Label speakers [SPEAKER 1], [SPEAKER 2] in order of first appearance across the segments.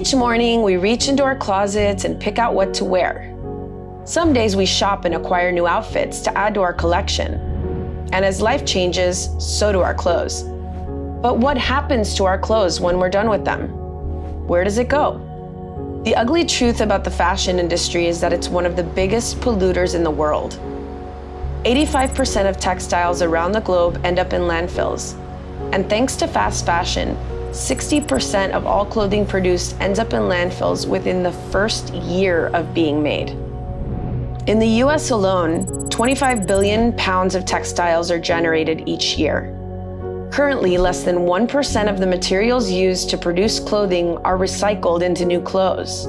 [SPEAKER 1] Each morning, we reach into our closets and pick out what to wear. Some days we shop and acquire new outfits to add to our collection. And as life changes, so do our clothes. But what happens to our clothes when we're done with them? Where does it go? The ugly truth about the fashion industry is that it's one of the biggest polluters in the world. 85% of textiles around the globe end up in landfills. And thanks to fast fashion, 60% of all clothing produced ends up in landfills within the first year of being made. In the US alone, 25 billion pounds of textiles are generated each year. Currently, less than 1% of the materials used to produce clothing are recycled into new clothes.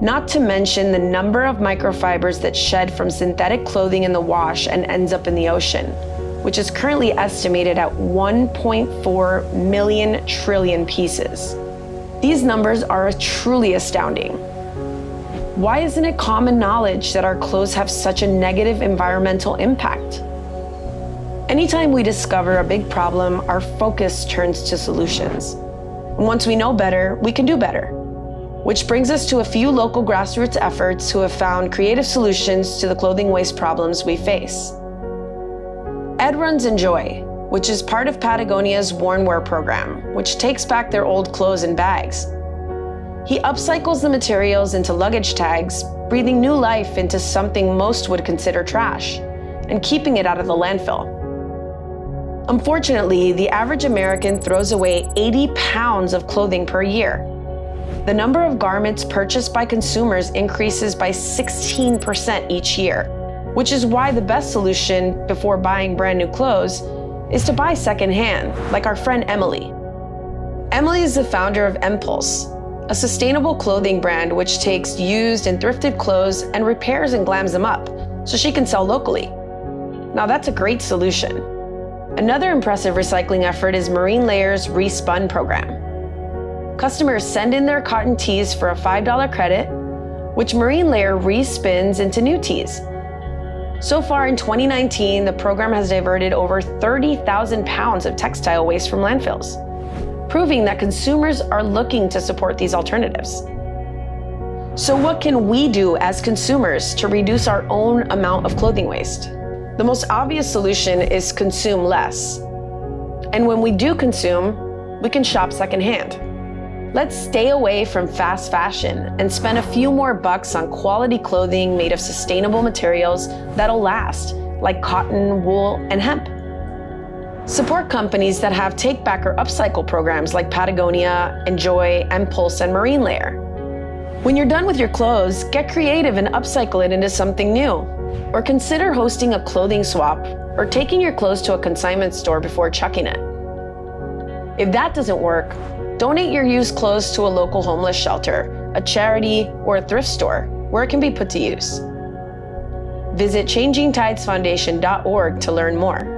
[SPEAKER 1] Not to mention the number of microfibers that shed from synthetic clothing in the wash and ends up in the ocean, which is currently estimated at 1.4 million trillion pieces. These numbers are truly astounding. Why isn't it common knowledge that our clothes have such a negative environmental impact? Anytime we discover a big problem, our focus turns to solutions. And once we know better, we can do better. Which brings us to a few local grassroots efforts who have found creative solutions to the clothing waste problems we face. Ed runs Enjoy, which is part of Patagonia's Worn Wear program, which takes back their old clothes and bags. He upcycles the materials into luggage tags, breathing new life into something most would consider trash, and keeping it out of the landfill. Unfortunately, the average American throws away 80 pounds of clothing per year. The number of garments purchased by consumers increases by 16% each year, which is why the best solution before buying brand new clothes is to buy secondhand, like our friend Emily. Emily is the founder of Impulse, a sustainable clothing brand which takes used and thrifted clothes and repairs and glams them up so she can sell locally. Now that's a great solution. Another impressive recycling effort is Marine Layer's Respun program. Customers send in their cotton tees for a $5 credit, which Marine Layer respins into new tees. So far in 2019, the program has diverted over 30,000 pounds of textile waste from landfills, proving that consumers are looking to support these alternatives. So what can we do as consumers to reduce our own amount of clothing waste? The most obvious solution is consume less. And when we do consume, we can shop secondhand. Let's stay away from fast fashion and spend a few more bucks on quality clothing made of sustainable materials that'll last, like cotton, wool, and hemp. Support companies that have take-back or upcycle programs like Patagonia, Enjoy, Impulse, and Marine Layer. When you're done with your clothes, get creative and upcycle it into something new. Or consider hosting a clothing swap or taking your clothes to a consignment store before chucking it. If that doesn't work, donate your used clothes to a local homeless shelter, a charity, or a thrift store where it can be put to use. Visit changingtidesfoundation.org to learn more.